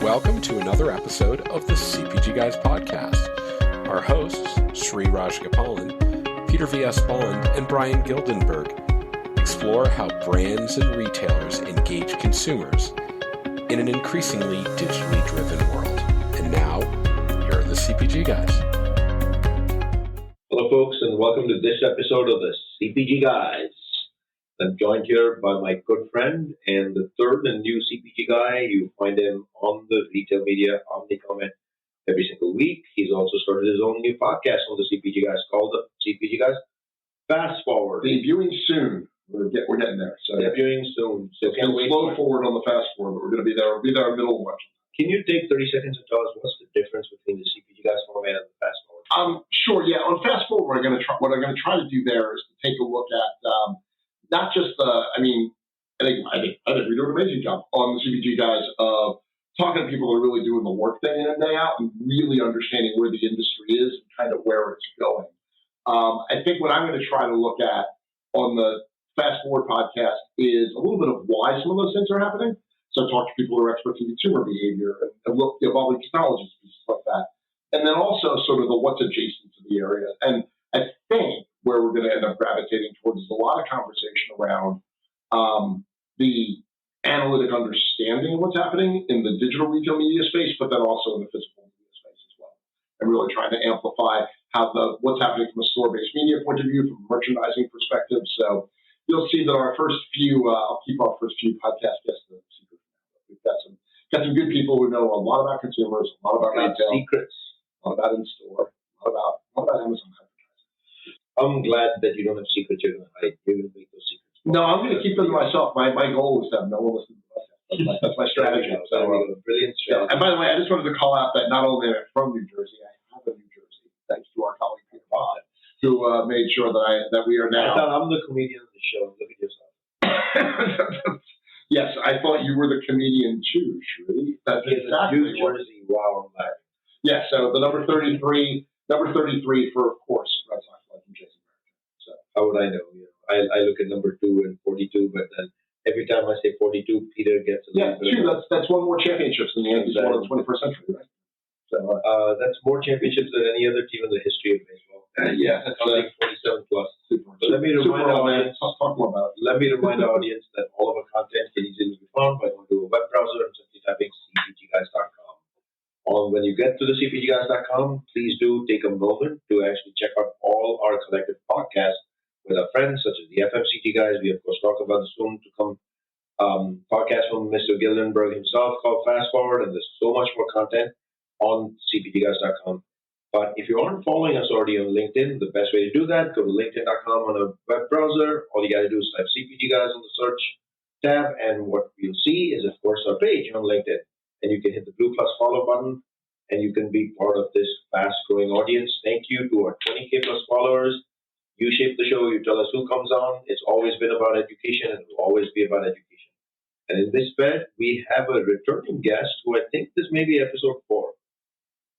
welcome to another episode of the CPG Guys podcast. Our hosts, Sri Rajgopalan, Peter V.S. Bond, and Brian Gildenberg explore how brands and retailers engage consumers in an increasingly digitally driven world. And now, here are the CPG Guys. Hello, folks, and welcome to this episode of the CPG Guys. I'm joined here by my good friend and the third and new CPG guy. You find him on the retail media, OmniComment, every single week. He's also started his own new podcast on the CPG Guys called the CPG Guys Fast Forward. Debuting soon. We're getting there. So debuting soon. So it's going to slow forward on the fast forward, but we're going to be there. We'll be there in the middle of March. Can you take 30 seconds and tell us what's the difference between the CPG Guys format and the Fast Forward? Sure. Yeah. On Fast Forward, what I'm going to try to do there is to take a look at not just I think we do an amazing job on the CPG Guys of talking to people who are really doing the work day in and day out and really understanding where the industry is and kind of where it's going. I think what I'm going to try to look at on the Fast Forward podcast is a little bit of why some of those things are happening. So I talk to people who are experts in consumer behavior and look at evolving technologies, pieces like that. And then also sort of the what's adjacent to the area. And I think where we're going to end up gravitating towards is a lot of conversation around the analytic understanding of what's happening in the digital retail media space, but then also in the physical media space as well. And really trying to amplify what's happening from a store-based media point of view, from a merchandising perspective. So you'll see that our first few, I'll keep our first few podcast guests a secret. We've got some good people who know a lot about consumers, a lot about retail, secrets, a lot about in-store, a lot about Amazon. I'm glad that you don't have secrets you're going to hide. You're going to make those secrets. No, I'm going to keep them to myself. My goal is to have no one listen to us. That's my strategy. So, brilliant strategy. And by the way, I just wanted to call out that not only am I from New Jersey, I have a New Jersey, thanks to our colleague Peter Bond, who made sure that we are now. I thought I'm the comedian of the show. Look at yourself. Yes, I thought you were the comedian too, Shri. That's exactly New Jersey. Wow, I'm glad. Yeah, so the number 33 for, of course, Red Sox legend Jason American. So how would I know? I look at number 2 and 42, but then every time I say 42, Peter gets a little bit. Yeah, that's one more championships than the Yankees won in the 21st century, right? So that's more championships than any other team in the history of baseball. Yeah, that's like 47 plus. So let me remind our audience. Talk more about it. Let me remind our audience that all of our content can easily be found by going to a web browser and simply typing CPGGuys.com. When you get to the CPGGuys.com, please do take a moment to actually check out all our collective podcasts with our friends, such as the FMCG guys. We, of course, talk about the soon-to-come podcast from Mr. Gildenberg himself called Fast Forward, and there's so much more content on CPGGuys.com. But if you aren't following us already on LinkedIn, the best way to do that, go to LinkedIn.com on a web browser. All you got to do is type CPG Guys on the search tab, and what you'll see is, of course, our page on LinkedIn. And you can hit the blue plus follow button, and you can be part of this fast-growing audience. Thank you to our 20K plus followers. You shape the show. You tell us who comes on. It's always been about education, and it will always be about education. And in this bed, we have a returning guest who I think this may be episode 4.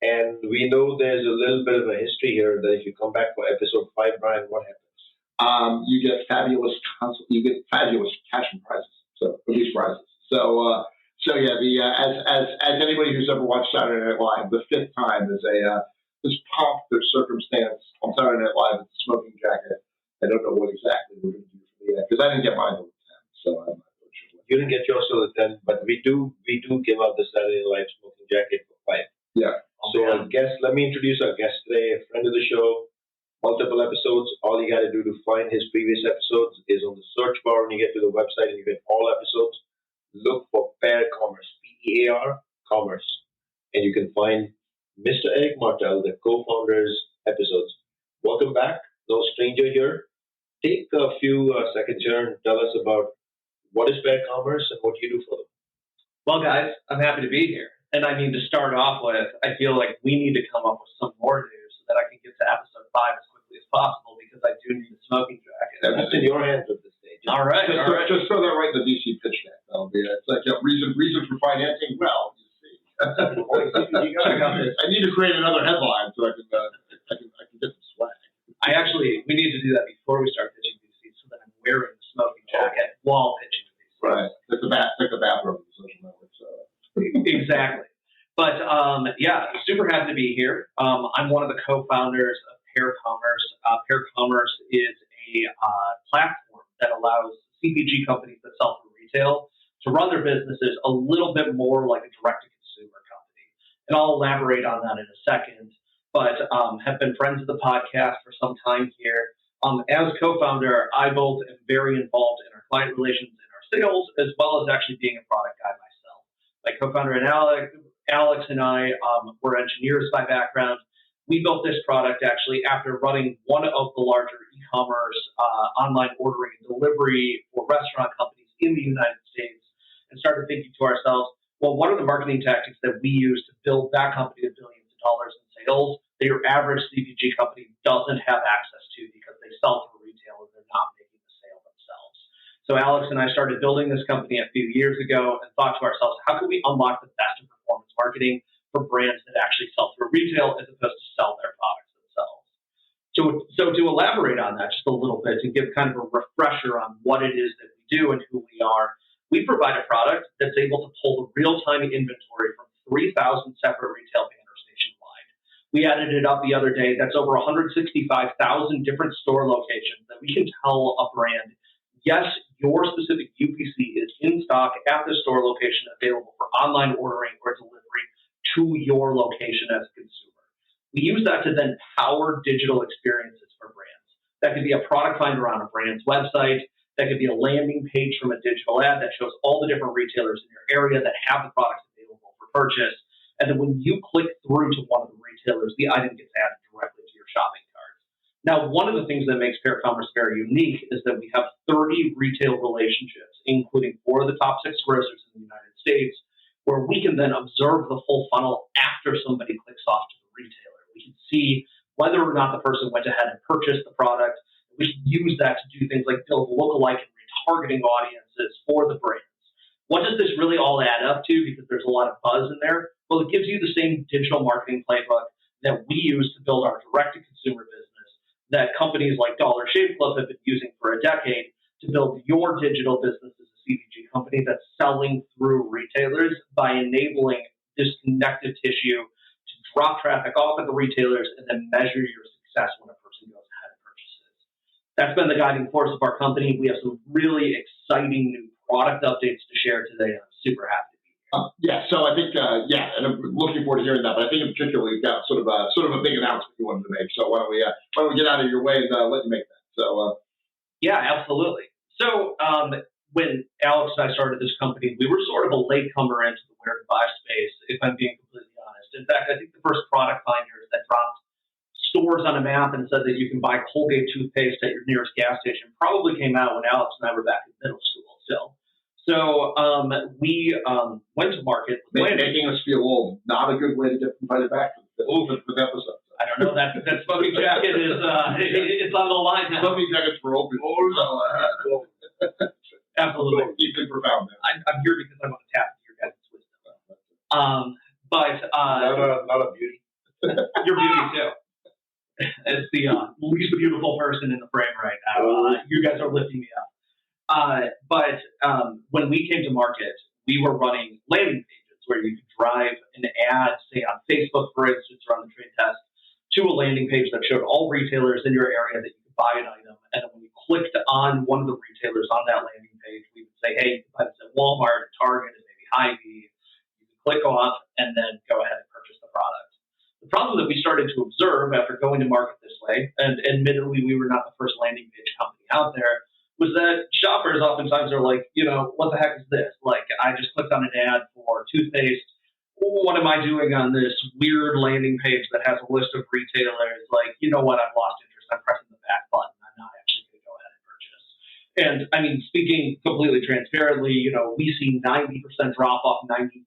And we know there's a little bit of a history here that if you come back for episode 5, Brian, what happens? You get fabulous cash and prizes. So these prizes. So yeah, as anybody who's ever watched Saturday Night Live, the 5th time is this pomp, there's circumstance on Saturday Night Live. It's a smoking jacket. I don't know what exactly we're going to do for the because I didn't get mine till 10, so I'm not really sure. You didn't get yours till 10, but we do give out the Saturday Night Live smoking jacket for 5. Yeah. So our guest, let me introduce our guest today, a friend of the show, multiple episodes. All you got to do to find his previous episodes is on the search bar when you get to the website and you get all episodes. Look for Pear Commerce, P-E-A-R, Commerce. And you can find Mr. Eric Martell, the co-founder's episodes. Welcome back. No stranger here. Take a few seconds here and tell us about what is Pear Commerce and what you do for them. Well, guys, I'm happy to be here. And I mean, to start off with, I feel like we need to come up with some more news so that I can get to episode 5 as quickly as possible because I do need a smoking jacket. That's in your hands at this stage. All right. Just throw that right in the DC pitch deck. That'll be it. It's like reason for financing. Well, you see. I need to create another headline so I can get some swag. We need to do that before we start pitching DC so that I'm wearing the smoking jacket while pitching DC. Right. Like the bathroom of the social network. So. Exactly. But yeah, super happy to be here. I'm one of the co-founders of Pear Commerce. Pear Commerce is a platform that allows CPG companies that sell through retail to run their businesses a little bit more like a direct-to-consumer company. And I'll elaborate on that in a second. But have been friends of the podcast for some time here. As co-founder, I both am very involved in our client relations and our sales, as well as actually being a product guy myself. My co-founder and Alex and I were engineers by background. We built this product actually after running one of the larger e-commerce online ordering and delivery for restaurant companies in the United States, and started thinking to ourselves, well, what are the marketing tactics that we use to build that company to billions of dollars in sales that your average CPG company doesn't have access to because they sell through retail and they're not making the sale themselves. So Alex and I started building this company a few years ago and thought to ourselves, how can we unlock the best in performance marketing for brands that actually sell through retail as opposed to sell their products themselves? So to elaborate on that just a little bit, to give kind of a refresher on what it is that we do and who we are, we provide a product that's able to pull the real-time inventory from 3,000 separate retail banners nationwide. We added it up the other day. That's over 165,000 different store locations that we can tell a brand, yes, your specific UPC is in stock at the store location, available for online ordering or delivery to your location as a consumer. We use that to then power digital experiences for brands. That could be a product finder on a brand's website. That could be a landing page from a digital ad that shows all the different retailers in your area that have the products available for purchase. And then when you click through to one of the retailers, the item gets added directly to your shopping cart. Now, one of the things that makes Pear Commerce very unique is that we have 30 retail relationships, including 4 of the top 6 grocers in the United States, where we can then observe the full funnel after somebody clicks off to the retailer. We can see whether or not the person went ahead and purchased the product. We can use that to do things like build lookalike and retargeting audiences for the brands. What does this really all add up to? Because there's a lot of buzz in there. Well, it gives you the same digital marketing playbook that we use to build our direct-to-consumer business that companies like Dollar Shave Club have been using for a decade to build your digital business as a CPG company that's selling through retailers by enabling this connective tissue to drop traffic off at the retailers and then measure your success when a person goes ahead and purchases. That's been the guiding force of our company. We have some really exciting new product updates to share today, and I'm super happy to be here. So I think, and I'm looking forward to hearing that. But I think in particular, you've got sort of a big announcement you wanted to make. So why don't we get out of your way and let you make that? So yeah, absolutely. So when Alex and I started this company, we were sort of a latecomer into the where to buy space, if I'm being completely honest. In fact, I think the first product finders that dropped stores on a map and said that you can buy Colgate toothpaste at your nearest gas station probably came out when Alex and I were back in middle school still. So we went to market. Making us feel old. Not a good way to get invited back to the episode. I don't know. That smoking jacket is it's on the line now. Smoking jackets for old people. Absolutely. Deep and profound. I'm here because I want to tap into your guys' wisdom. But not a beauty. Your beauty too. As the least beautiful person in the frame right now. You guys are lifting me up. But when we came to market, we were running landing pages where you could drive an ad, say on Facebook, for instance, or on the trade test, to a landing page that showed all retailers in your area that you could buy an item. And then when you clicked on one of the retailers on that landing page, we would say, hey, you can buy this at Walmart, Target, and maybe Hy-Vee. You can click off and then go ahead and purchase the product. The problem that we started to observe after going to market this way, and admittedly we were not the first landing page company out there, was that shoppers oftentimes are like, what the heck is this? Like, I just clicked on an ad for toothpaste. What am I doing on this weird landing page that has a list of retailers? Like, you know what? I've lost interest. I'm pressing the back button. I'm not actually going to go ahead and purchase. And I mean, speaking completely transparently, we see 90% drop off, 95%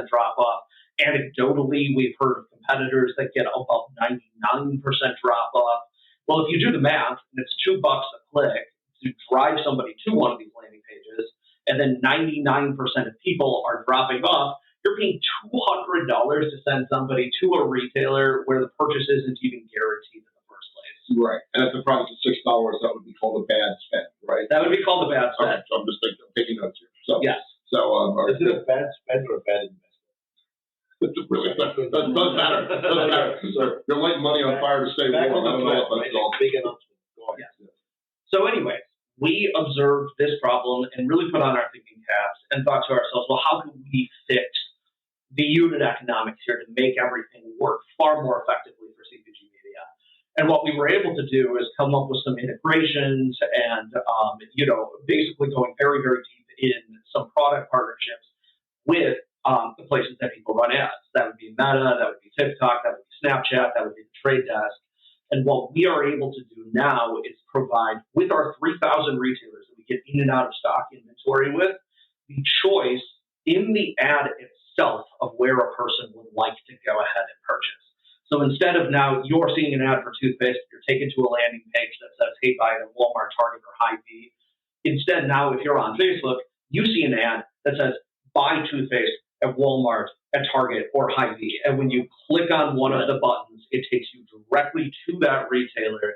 drop off. Anecdotally, we've heard of competitors that get above 99% drop off. Well, if you do the math, and it's $2 a click to drive somebody to one of these landing pages, and then 99% of people are dropping off, you're paying $200 to send somebody to a retailer where the purchase isn't even guaranteed in the first place. Right. And if the price is $6, that would be called a bad spend, right? That would be called a bad spend. Okay, so I'm just taking notes here. So, yes. So, is it a bad spend or a bad investment? That does matter. Doesn't matter. So you're lighting money on fire to stay warm. I don't know what that's called. Big announcement. Go ahead. Yes. So anyways, we observed this problem and really put on our thinking caps and thought to ourselves, well, how can we fix the unit economics here to make everything work far more effectively for CPG media? And what we were able to do is come up with some integrations and, basically going very, very deep in some product partnerships with the places that people run ads. That would be Meta, that would be TikTok, that would be Snapchat, that would be the Trade Desk. And what we are able to do now is provide, with our 3,000 retailers that we get in and out of stock inventory with, the choice in the ad itself of where a person would like to go ahead and purchase. So instead of now you're seeing an ad for toothpaste, you're taken to a landing page that says, hey, buy it at Walmart, Target, or Hy-Vee. Instead, now if you're on Facebook, you see an ad that says, buy toothpaste at Walmart, at Target, or Hy-Vee. And when you click on one of the buttons, it takes you directly to that retailer.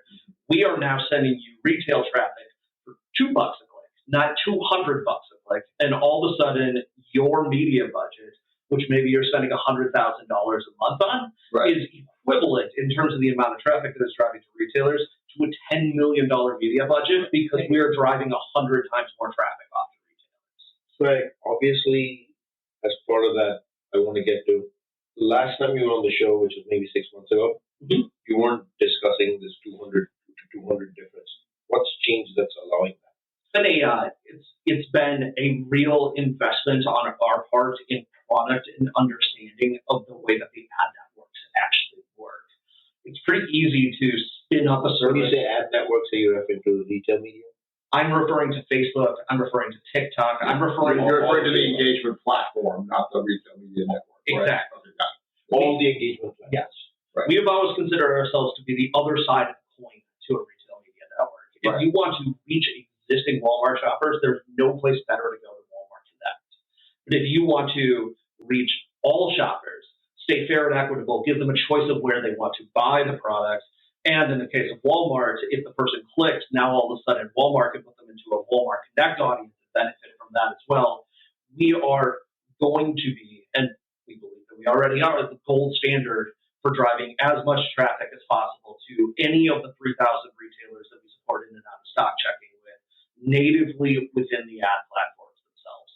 We are now sending you retail traffic for $2 a click, not $200 a click. And all of a sudden, your media budget, which maybe you're spending $100,000 a month on, is equivalent in terms of the amount of traffic that is driving to retailers to a $10 million media budget, because we are driving 100 times more traffic off the retailers. So obviously, as part of that, I want to get to the last time you were on the show, which was maybe 6 months ago. You weren't discussing this 200 to 200 difference. What's changed that's allowing that? It's been a real investment on our part in product and understanding of the way that the ad networks actually work. It's pretty easy to spin up a service. When you say ad networks, are you referring to retail media? I'm referring to Facebook. I'm referring to TikTok. You're referring to the engagement platform, not the retail media network. Exactly. Right? All the engagement platforms. Yes. Right. We have always considered ourselves to be the other side of the coin to a retail media network. If you want to reach existing Walmart shoppers, there's no place better to go than Walmart for that. But if you want to reach all shoppers, stay fair and equitable, give them a choice of where they want to buy the products, and in the case of Walmart, if the person clicks, now all of a sudden Walmart can put them into a Walmart Connect audience and benefit from that as well. We are going to be, and we believe that we already are, the gold standard for driving as much traffic as possible to any of the 3,000 retailers that we support in and out of stock checking with, natively within the ad platforms themselves.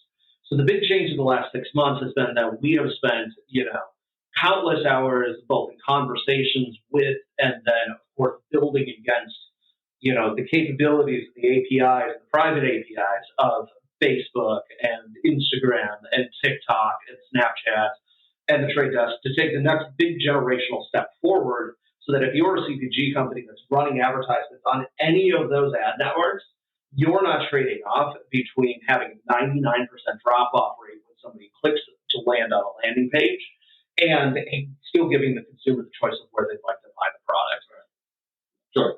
So the big change in the last 6 months has been that we have spent, countless hours both in conversations with and then, of course, building against, the capabilities, the APIs, the private APIs of Facebook and Instagram and TikTok and Snapchat and the Trade Desk to take the next big generational step forward, so that if you're a CPG company that's running advertisements on any of those ad networks, you're not trading off between having a 99% drop-off rate when somebody clicks to land on a landing page and still giving the consumer the choice of where they'd like to buy the product. Sure.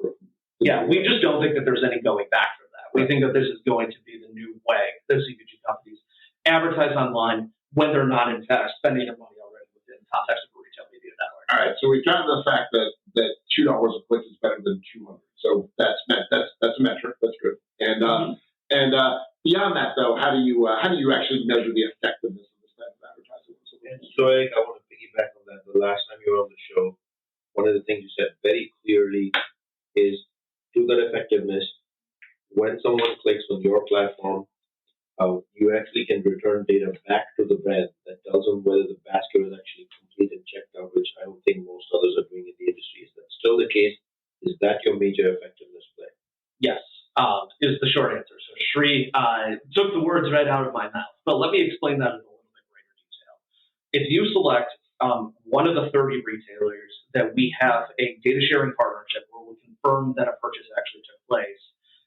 Yeah, we just don't think that there's any going back from that. We think that this is going to be the new way that CPG companies advertise online when they're not, in fact, spending their money already within the context of a retail media network. All right, so we've gotten to the fact that $2 a click is better than 200. So that's a metric. That's good. And beyond that, though, how do you actually measure the effectiveness of this type of advertising? So I want to piggyback on that. The last time you were on the show, one of the things you said very clearly is, to that effectiveness, when someone clicks on your platform, you actually can return data back to the brand that tells them whether the basket is actually complete and checked out, which I don't think most others are doing in the industry. Is that still the case? Is that your major effectiveness play? Yes, is the short answer. So Sri took the words right out of my mouth. But let me explain that in a little bit greater detail. If you select one of the 30 retailers that we have a data sharing partnership where we confirm that a purchase actually took place,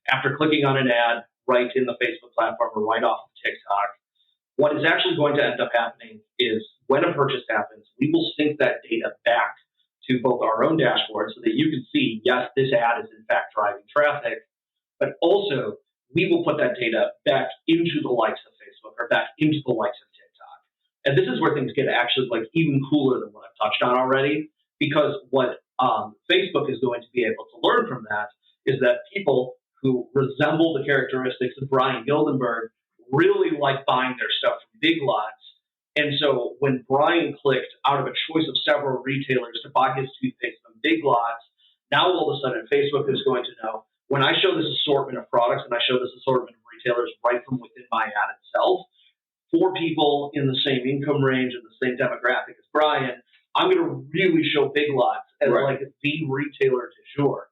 after clicking on an ad right in the Facebook platform or right off of TikTok, what is actually going to end up happening is when a purchase happens, we will sync that data back to both our own dashboard so that you can see, yes, this ad is in fact driving traffic, but also we will put that data back into the likes of Facebook or back into the likes of TikTok. And this is where things get actually even cooler than what I've touched on already, because what Facebook is going to be able to learn from that is that people who resemble the characteristics of Brian Gildenberg really like buying their stuff from Big Lots, And so when Brian clicked out of a choice of several retailers to buy his toothpaste from Big Lots, now all of a sudden Facebook is going to know when I show this assortment of products and I show this assortment of retailers right from within my ad itself, for people in the same income range and the same demographic as Brian, I'm going to really show Big Lots as like the retailer du jour.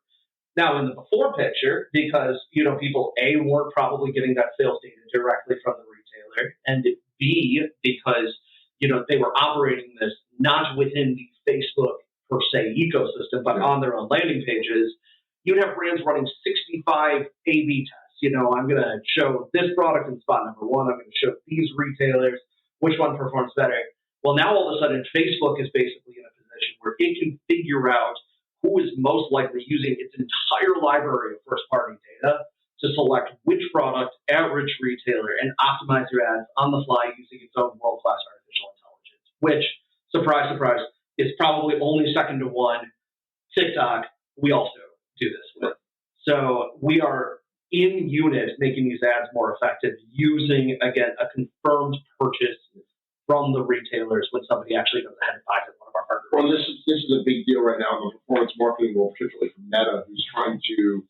Now, in the before picture, because, people, A, weren't probably getting that sales data directly from the retailer, and B, because, they were operating this not within the Facebook, per se, ecosystem, but on their own landing pages, you'd have brands running 65 A/B tests. I'm going to show this product in spot number 1. I'm going to show these retailers, which one performs better. Well, now all of a sudden, Facebook is basically in a position where it can figure out who is most likely using its entire library of first-party data to select which product at which retailer and optimize your ads on the fly using its own world-class artificial intelligence, which, surprise, surprise, is probably only second to one TikTok we also do this with. So we are in unit making these ads more effective using, again, a confirmed purchase from the retailers when somebody actually goes ahead and buys it, one of our partners. Well, this is a big deal right now in the performance marketing world, particularly from Meta, who's trying to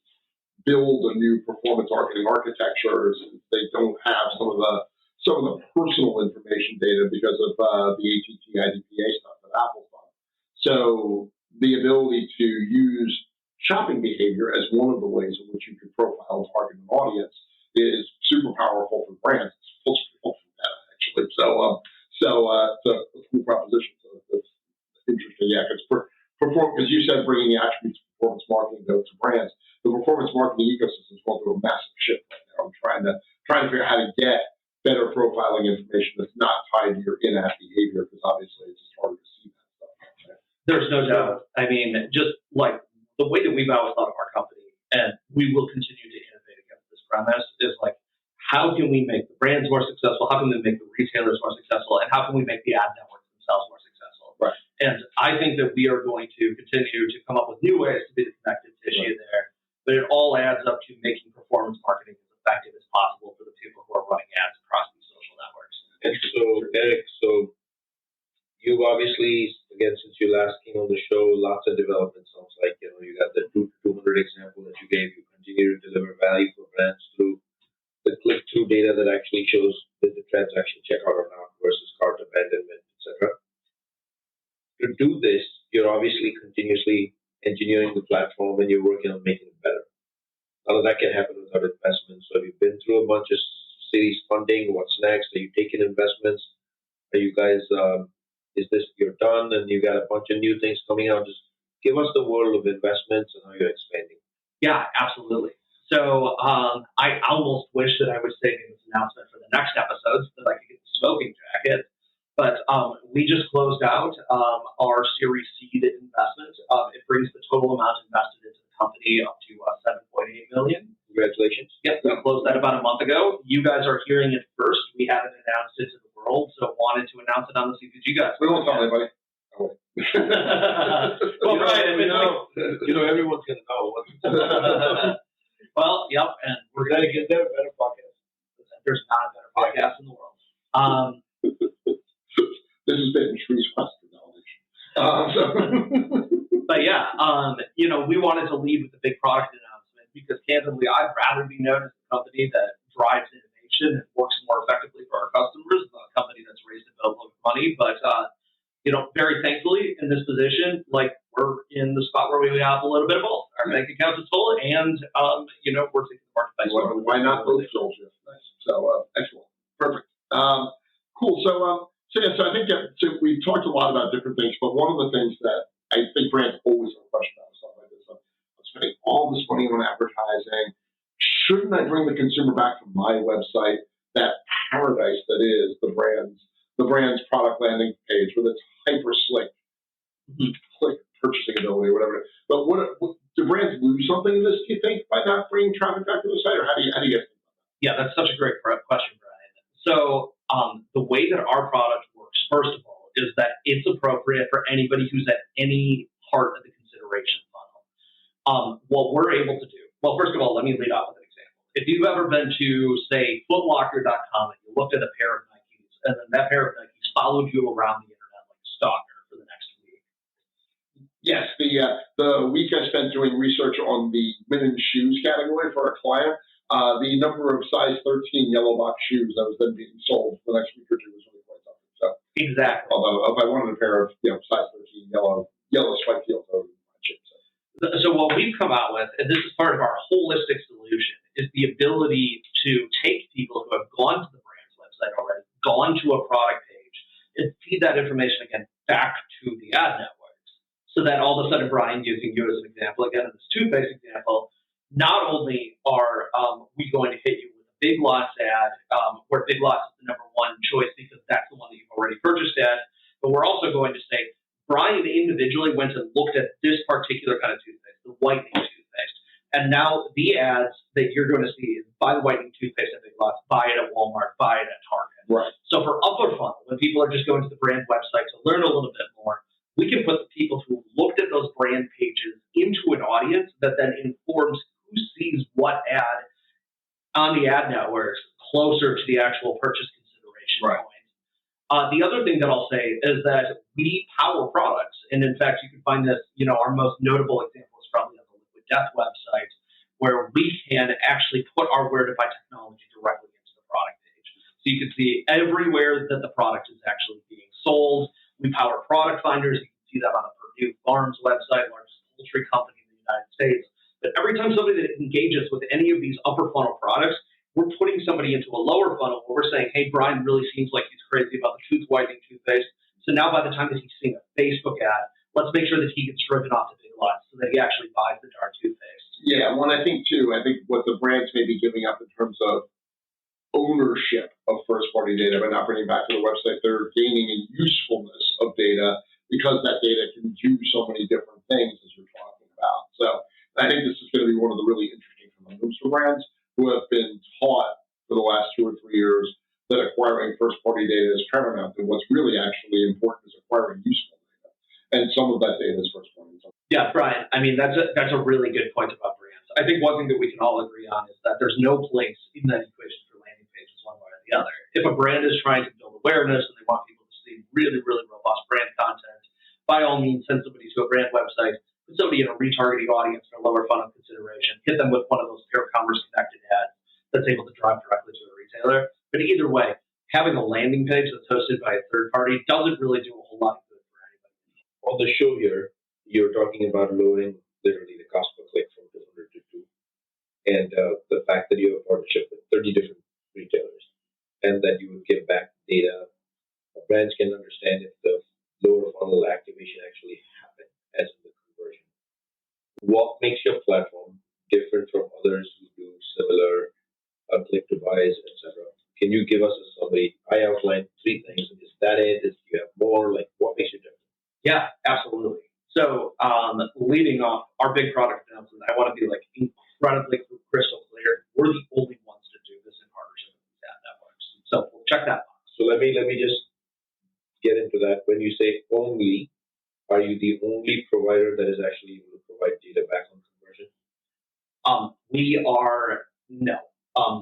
build a new performance marketing architecture. They don't have some of the personal information data because of the ATT IDPA stuff that Apple's done. So the ability to use shopping behavior as one of the ways in which you can profile and target an audience is super powerful for brands. It's full from Meta, actually. So it's a cool proposition. So it's interesting. Yeah, because you said bringing the attributes of performance marketing to brands. The performance marketing ecosystem is going through a massive shift right now. I'm trying to figure out how to get better profiling information that's not tied to your in-app behavior, because obviously it's just harder to see that stuff. Right? There's no doubt. I mean, just like the way that we've always thought of our company, and we will continue to innovate against this premise, is like, how can we make the brands more successful? How can we make the retailers more successful? And how can we make the ad networks themselves more successful? Right. And I think that we are going to continue to come up with new ways to be the connective tissue there. But it all adds up to making performance marketing as effective as possible for the people who are running ads across these social networks. And so, Eric, you've obviously, again, since you last came on the show, lots of development. Sounds like, you got the 200 example that you gave. You continue to deliver value for brands through the click-through data that actually shows that the transaction checkout or not versus cart abandonment, etc. To do this, you're obviously continuously engineering the platform and you're working on making it better. None of that can happen without investment. So have you been through a bunch of series funding? What's next? Are you taking investments? Are you guys, is this, you're done and you got a bunch of new things coming out? Just give us the world of investments and how you're expanding. Yeah, absolutely. So I almost wish that I was saving this announcement for the next episodes so that I could get the smoking jacket. But we just closed out our Series Seed investment. It brings the total amount invested into the company up to $7.8 million. Congratulations. Yep, we closed that about a month ago. You guys are hearing it first. We haven't announced it to the world, so wanted to announce it on the CPG Guys. We won't tell anybody. Well, Brian, everyone's going to know. Well, yep, and we're going to get there. Better podcast. There's not a better podcast in the world. This has been Shree's Western knowledge. But yeah, we wanted to lead with the big product announcement because, candidly, I'd rather be known as a company that drives innovation and works more effectively for our customers than a company that's raised a boatload of money. But very thankfully, in this position, we're in the spot where we have a little bit of both. Our bank account is full, and we're taking the market by storm. Why not both soldiers? Nice. So excellent, perfect, cool. So I think we've talked a lot about different things, but one of the things that I think brands always have a question about stuff like this. I'm spending all this money on advertising. Shouldn't I bring the consumer back to my website, that paradise that is the brand's product landing page with its hyper slick click purchasing ability or whatever. But do brands lose something in this, do you think, by not bringing traffic back to the site, or how do you get that? Yeah, that's such a great question, Brian. So the way that our product works, first of all, is that it's appropriate for anybody who's at any part of the consideration funnel. What we're able to do, well, first of all, let me lead off with an example. If you've ever been to, say, footlocker.com and you looked at a pair of Nikes, and then that pair of Nikes followed you around the internet like a stalker for the next week? Yes, the week I spent doing research on the women's shoes category for a client, the number of size 13 yellow box shoes that was then being sold for the next week or two was really quite something. So Exactly. although if I wanted a pair of size 13 yellow spiked heels, I would buy cheap. So what we've come out with, and this is part of our holistic solution, is the ability to take people who have gone to the brand's website already, gone to a product page, and feed that information again back to the ad networks. So that all of a sudden, Brian, using you as an example, again in this toothpaste example, not only are we going to hit you with a Big Lots ad, where Big Lots is the number one choice because that's the one that you've already purchased at, but we're also going to say, Brian individually went and looked at this particular kind of toothpaste, the whitening toothpaste. And now the ads that you're going to see is buy the whitening toothpaste at Big Lots, buy it at Walmart, buy it at Target. Right. So for upper funnel, when people are just going to the brand website to learn a little bit more, we can put the people who looked at those brand pages into an audience that then informs who sees what ad on the ad networks closer to the actual purchase consideration Right. point. The other thing that I'll say is that we power products. And in fact, you can find this, our most notable example is probably on the Liquid Death website, where we can actually put our Where to Buy technology directly into the product page. So you can see everywhere that the product is actually being sold. We power product finders. You can see that on the Purdue Farms website, largest poultry company in the United States. But every time somebody that engages with any of these upper funnel products, we're putting somebody into a lower funnel where we're saying, hey, Brian really seems like he's crazy about the tooth whitening toothpaste. So now by the time that he's seeing a Facebook ad, let's make sure that he gets driven off to Big Lots so that he actually buys the darn toothpaste. Yeah, one, I think what the brands may be giving up in terms of ownership of first-party data by not bringing back to the website, they're gaining a usefulness of data because that data can do so many different things as you're talking about. So I think this is going to be one of the really interesting conundrums for brands who have been taught for the last 2 or 3 years that acquiring first-party data is paramount, and what's really actually important is acquiring useful data. And some of that data is first-party. Yeah, Brian, I mean, that's a really good point about brands. I think one thing that we can all agree on is that there's no place in that equation for landing pages one way or the other. If a brand is trying to build awareness and they want people to see really, really robust brand content, by all means, send somebody to a brand website, put somebody in a retargeting audience for lower funnel consideration, hit them with one of those Pear Commerce connected ads that's able to drive directly to a retailer. But either way, having a landing page that's hosted by a third party doesn't really do a whole lot of good for anybody. On the show here, you're talking about lowering literally the cost per click from 200 to 2, and the fact that you have a partnership with 30 different retailers, and that you would give back data. Brands can understand if the lower funnel activation actually happened as in the conversion. What makes your platform different from others who do similar click to buys, etc.? Can you give us a summary? I outlined 3 things. Is that it? Do you have more? What makes you different? Yeah, absolutely. So leading off our big product announcement, I want to be incredibly crystal clear. We're the only ones to do this in partnership with these ad networks. So we'll check that box. So let me just get into that. When you say only, are you the only provider that is actually able to provide data back on conversion? We are no.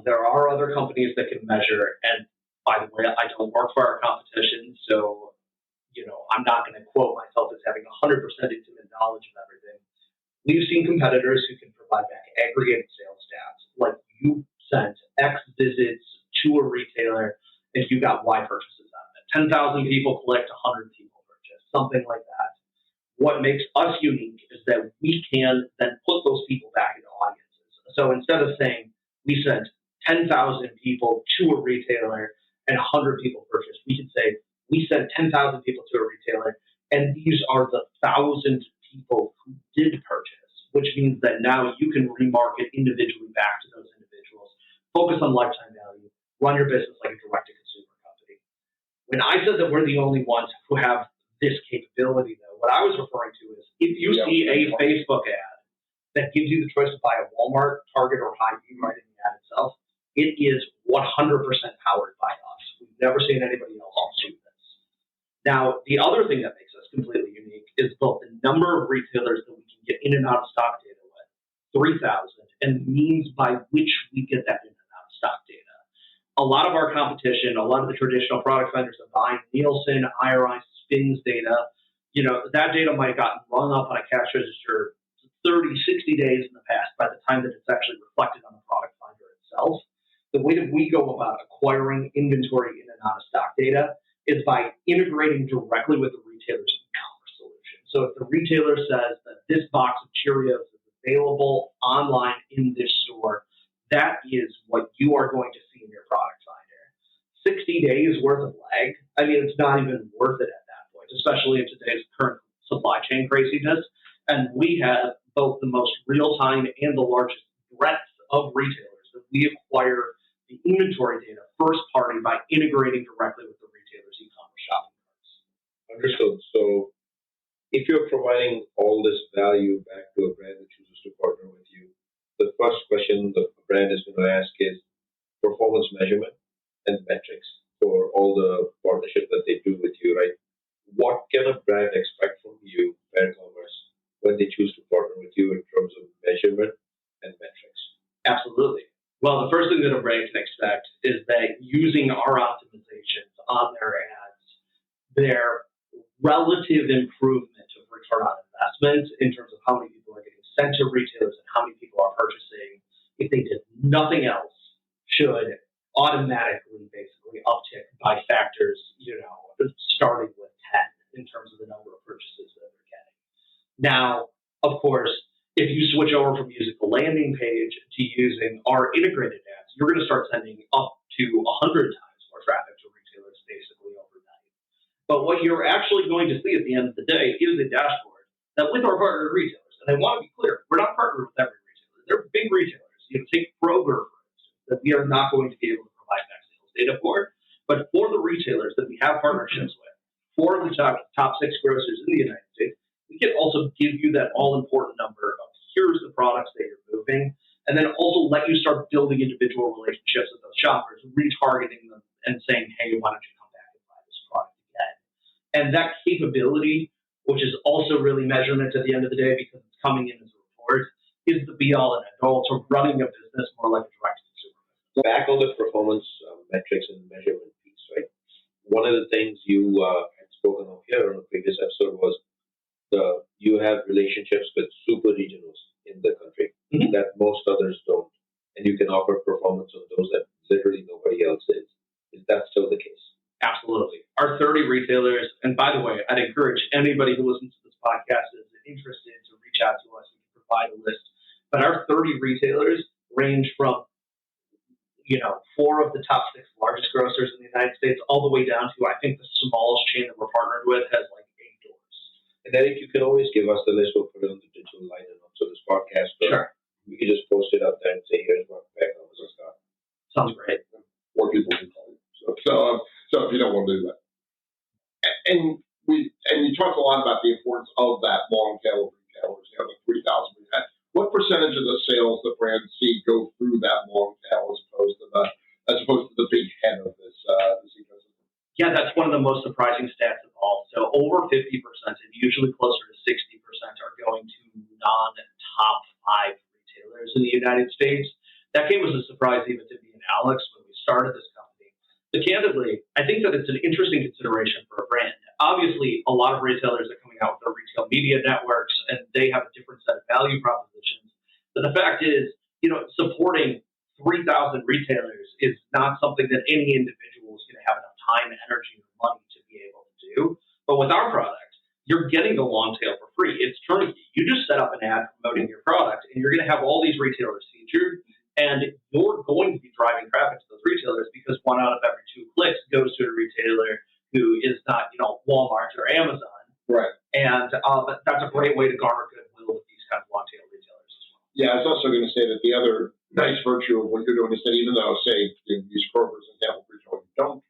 There are other companies that can measure, and by the way, I don't work for our competition, so I'm not going to quote myself as having 100% intimate knowledge of everything. We've seen competitors who can provide back aggregated sales stats, like you sent X visits to a retailer and you got Y purchases out of it. 10,000 people clicked, 100 people purchased, something like that. What makes us unique is that we can then put those people back into audiences. So instead of saying we sent 10,000 people to a retailer and 100 people purchased, we can say we sent 10,000 people to a retailer, and these are the 1,000 people who did purchase, which means that now you can remarket individually back to those individuals, focus on lifetime value, run your business like a direct-to-consumer company. When I said that we're the only ones who have this capability, though, what I was referring to is if you see a Facebook ad that gives you the choice to buy a Walmart, Target, or Hy-Vee right in the ad itself, it is 100% powered by us. We've never seen anybody else do this. Now, the other thing that makes us completely unique is both the number of retailers that we can get in and out of stock data with, 3,000, and the means by which we get that in and out of stock data. a lot of our competition, a lot of the traditional product vendors are buying Nielsen, IRI, SPINS data. That data might have gotten rung up on a cash register 30, 60 days in the past by the time that it's actually reflected on the product finder itself. The way that we go about acquiring inventory in and out of stock data is by integrating directly with the retailer's e-commerce solution. So if the retailer says that this box of Cheerios is available online in this store, that is what you are going to see in your product finder. 60 days worth of lag, it's not even worth it at that point, especially in today's current supply chain craziness. And we have both the most real-time and the largest breadth of retailers that we acquire the inventory data first party by integrating directly with the retailer's e-commerce shopping carts. Understood. So if you're providing all this value back to a brand that chooses to partner with you, the first question the brand is going to ask is performance measurement and metrics for all the partnership that they do with you, right? What can a brand expect from you, Pear Commerce, when they choose to partner with you in terms of measurement and metrics? Absolutely. Well, the first thing that a brand can expect is that using our optimizations on their ads, their relative improvement of return on investment in terms of how many people are getting sent to retailers and how many people are purchasing, if they did nothing else, should automatically basically uptick by factors, starting with 10 in terms of the number of purchases that they're getting. Now, of course, if you switch over from using the landing page to using our integrated ads, you're going to start sending up to 100 times more traffic to retailers basically overnight. But what you're actually going to see at the end of the day is a dashboard that with our partner retailers, and I want to be clear, we're not partnered with every retailer. They're big retailers. Take Kroger, for instance, that we are not going to be able to provide that sales data for. But for the retailers that we have partnerships with, for the top 6 grocers in the United States, we can also give you that all-important number of here's the products that you're moving, and then also let you start building individual relationships with those shoppers, retargeting them and saying, hey, why don't you come back and buy this product again? And that capability, which is also really measurement at the end of the day because it's coming in as a report, is the be-all and end-all to running a business more like a direct-to-consumer. Back on the performance metrics and measurement piece, right? One of the things you had spoken of here on a previous episode was you have relationships with super regionals in the country that most others don't, and you can offer performance on those that literally nobody else is. Is that still the case? Absolutely. Our 30 retailers, and by the way, I'd encourage anybody who listens to this podcast is interested to reach out to us and provide a list. But our 30 retailers range from 4 of the top 6 largest grocers in the United States all the way down to, I think, the smallest chain that we're partnered with has like 8 doors. And Eric, you can always give us the list. We'll put it on the digital liner notes of this podcast. Sure. We can just post it up there and say, here's what Pear Commerce has got. Sounds great. More people can call you. So if you don't want to do that. And you talked a lot about the importance of that long tail of retailers, the 3,000 we had. What percentage of the sales the brands see go through that long tail as opposed to the big head of this ecosystem? Yeah, that's one of the most surprising stats of all. So over 50%, and usually closer to 60%, are going to non-top 5 retailers in the United States. That came as a surprise even to me and Alex when we started this company. But candidly, I think that it's an interesting consideration for a brand. Obviously, a lot of retailers are coming out with their retail media networks, and they have a different set of value propositions. But the fact is, supporting 3,000 retailers is not something that any individual is going to have enough time, energy, or money to be able to do. But with our product, you're getting the long tail for free. It's turnkey. You just set up an ad promoting your product, and you're going to have all these retailers featured, and you're going to be driving traffic to those retailers because 1 out of every 2 clicks goes to a retailer who is not, Walmart or Amazon. Right. And that's a great way to garner goodwill with these kind of long-tail retailers as well. Yeah, I was also going to say that the other nice virtue of what you're doing is that even though, say, these Kroger's and example retail you don't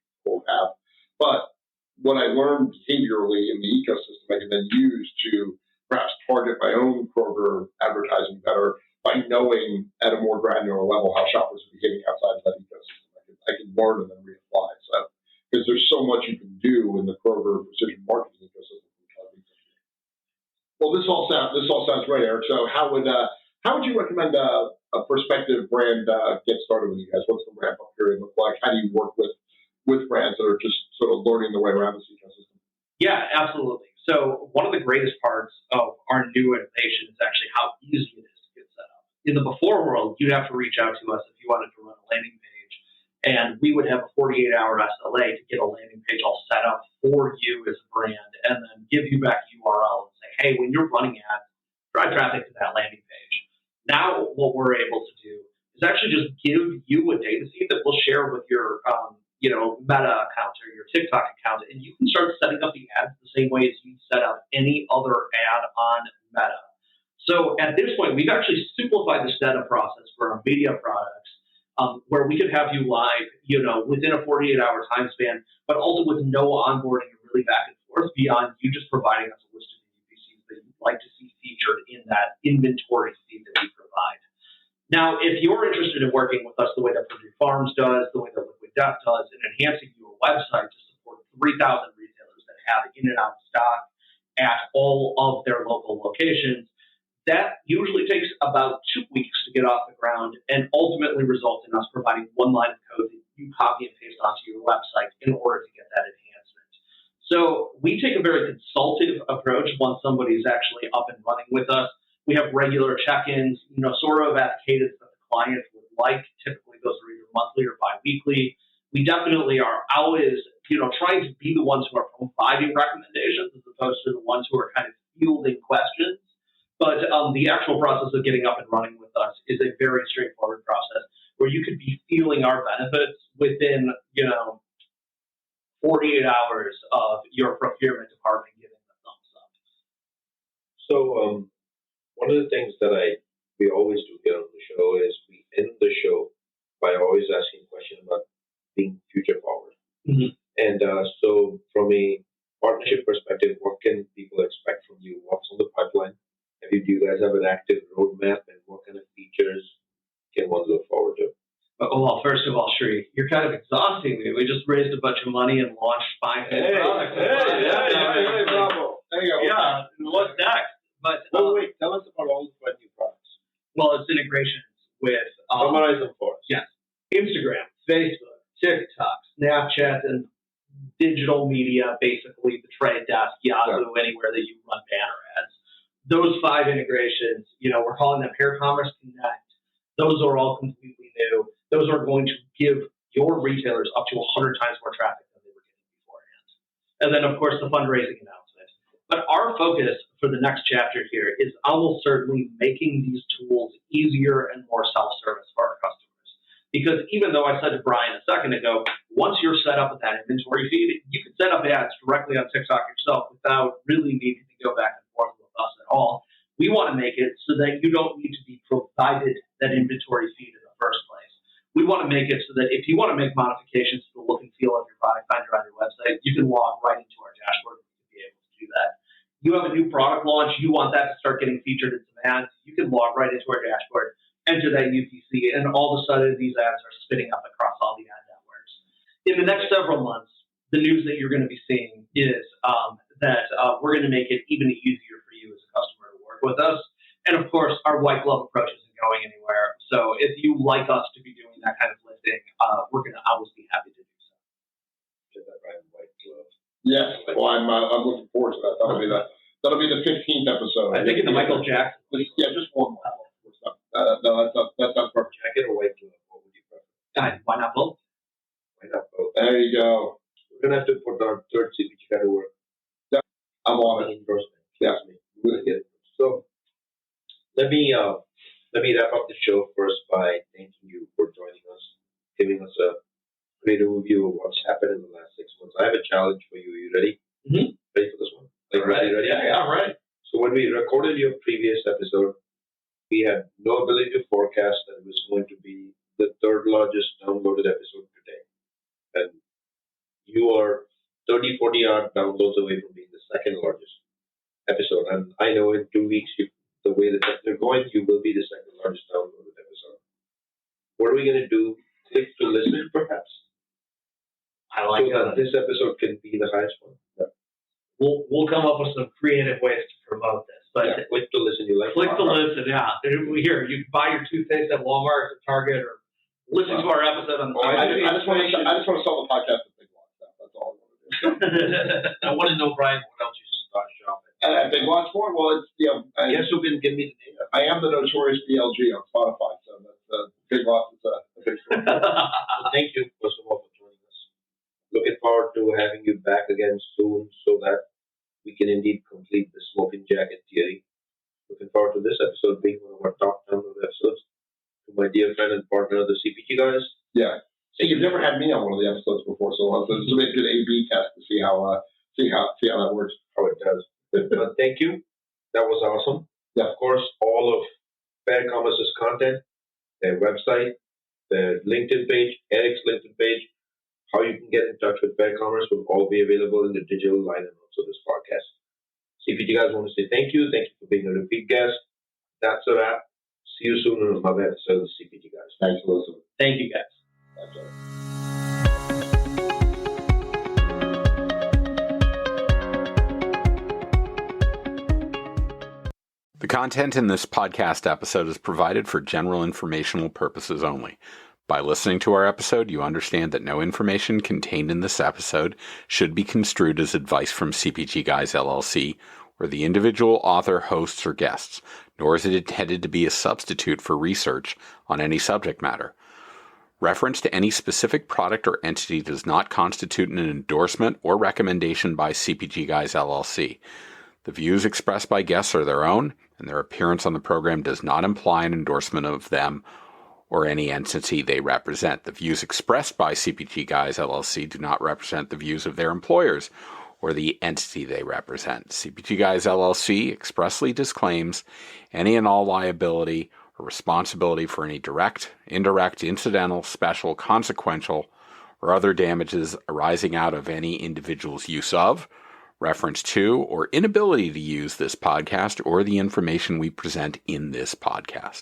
have, but what I learned behaviorally in the ecosystem, I can then use to perhaps target my own Kroger advertising better by knowing at a more granular level how shoppers are behaving outside of that ecosystem. I can learn and then reapply. So, because there's so much you can do in the Kroger precision marketing ecosystem. Well, this all sounds great, Eric. So, how would you recommend a prospective brand get started with you guys? What's the ramp up period look like? like how do you work with brands that are just sort of learning the way around this ecosystem? Yeah, absolutely. So one of the greatest parts of our new innovation is actually how easy it is to get set up. In the before world, you'd have to reach out to us if you wanted to run a landing page, and we would have a 48-hour SLA to get a landing page all set up for you as a brand, and then give you back URL and say, hey, when you're running ads, drive traffic to that landing page. Now what we're able to do is actually just give you a data feed that we'll share with your Meta account or your TikTok account, and you can start setting up the ads the same way as you set up any other ad on Meta. So at this point, we've actually simplified the setup process for our media products, where we could have you live, within a 48-hour time span, but also with no onboarding and really back and forth beyond you just providing us a list of UPCs that you'd like to see featured in that inventory feed that we provide. Now, if you're interested in working with us the way that Purdue Farms does, the way that Liquid Death does, and enhancing your website to support 3,000 retailers that have in and out stock at all of their local locations, that usually takes about 2 weeks to get off the ground and ultimately results in us providing one line of code that you copy and paste onto your website in order to get that enhancement. So we take a very consultative approach once somebody's actually up and running with us. We have regular check-ins, sort of at a cadence that the client would like. Typically, those are either monthly or bi-weekly. We definitely are always, trying to be the ones who are providing recommendations as opposed to the ones who are kind of fielding questions. But the actual process of getting up and running with us is a very straightforward process where you could be feeling our benefits within, 48 hours of your procurement department giving the thumbs up. So, one of the things that we always do here on the show is we end the show by always asking a question about being future forward. Mm-hmm. And so from a partnership perspective, what can people expect from you? What's on the pipeline? Do you guys have an active roadmap, and what kind of features can one look forward to? Well, first of all, Sri, you're kind of exhausting me. We just raised a bunch of money and launched 5 new products. Hey, bravo. There you go. Yeah, what's next? But wait, tell us about all the 5 new products. Well, it's integrations with summarize them for us. Yes, Instagram, Facebook, TikTok, Snapchat, and digital media, basically the Trade Desk, Yahoo, anywhere that you run banner ads. Those 5 integrations, we're calling them Pear Commerce Connect. Those are all completely new. Those are going to give your retailers up to 100 times more traffic than they were getting beforehand. And then, of course, the fundraising announcement. But our focus for the next chapter here is almost certainly making these tools easier and more self-service for our customers. Because even though I said to Brian a second ago, once you're set up with that inventory feed, you can set up ads directly on TikTok yourself without really needing to go back and forth with us at all. We want to make it so that you don't need to be provided that inventory feed in the first place. We want to make it so that if you want to make modifications to the look and feel of your product finder on your website, you can log right into our dashboard to be able to do that. You have a new product launch, you want that to start getting featured in some ads, you can log right into our dashboard, enter that UPC, and all of a sudden these ads are spinning up across all the ad networks. In the next several months, the news that you're going to be seeing is that we're going to make it even easier for you as a customer to work with us. And of course, our white glove approach isn't going anywhere. So if you like us to be doing that kind of lifting, we're going to always be happy to do so. Get that right, white glove. Yes, well, I'm looking forward to that. That'll be the 15th episode. I think in the Michael Jackson. Yeah, just one more. No, that sounds perfect. Jacket or white glove? What would you prefer? Why not both? Why not both? There you go. We're gonna have to put our third CPG guy to work. Yeah, I'm on it. Endorsement. Yeah, really good. So let me wrap up the show first by thanking you for joining us, giving us a great overview of what's happened in the last 6 months. I have a challenge for you. Are you ready? Mm-hmm. Ready for this one? Ready? Yeah, right. So when we recorded your previous episode, we had no ability to forecast that it was going to be the 3rd largest downloaded episode today. And you are 30, 40 odd downloads away from being the 2nd largest episode. And I know in 2 weeks, the way that they're going, you will be the 2nd largest downloaded episode. What are we going to do? Click to listen, perhaps? I like so that this episode can be the highest one. Yeah. We'll come up with some creative ways to promote this. But click to listen. You like click to listen, yeah. Here, you can buy your toothpaste at Walmart or Target or listening to our episode on the I just want to sell the podcast to Big Lots. That's all I want to do. I want to know, Brian, what else you should start shopping. Big Lots more? Well, it's Yes, you can give me the name. I am the notorious BLG on Spotify, so that's Big Lots is a big story. So thank you, first of all, for joining us. Looking forward to having you back again soon so that we can indeed complete the smoking jacket theory. Looking forward to this episode being one of our top download episodes. To my dear friend and partner, the CPG guys. Yeah. See, you've never had me on one of the episodes before, so this will be a good A/B test to see how that works. How it does. But thank you. That was awesome. Yeah. Of course, all of Pear Commerce's content, their website, their LinkedIn page, Eric's LinkedIn page, how you can get in touch with Pear Commerce will all be available in the digital liner notes of this podcast. CPG guys want to say thank you. Thank you for being a repeat guest. That's a wrap. See you soon on another episode of the CPG guys. Thanks for listening. Thank you, guys. Thanks, Eric. The content in this podcast episode is provided for general informational purposes only. By listening to our episode, you understand that no information contained in this episode should be construed as advice from CPG Guys LLC or the individual author, hosts, or guests, nor is it intended to be a substitute for research on any subject matter. Reference to any specific product or entity does not constitute an endorsement or recommendation by CPG Guys LLC. The views expressed by guests are their own, and their appearance on the program does not imply an endorsement of them or any entity they represent. The views expressed by CPG Guys LLC do not represent the views of their employers or the entity they represent. CPG Guys LLC expressly disclaims any and all liability or responsibility for any direct, indirect, incidental, special, consequential, or other damages arising out of any individual's use of, reference to, or inability to use this podcast or the information we present in this podcast.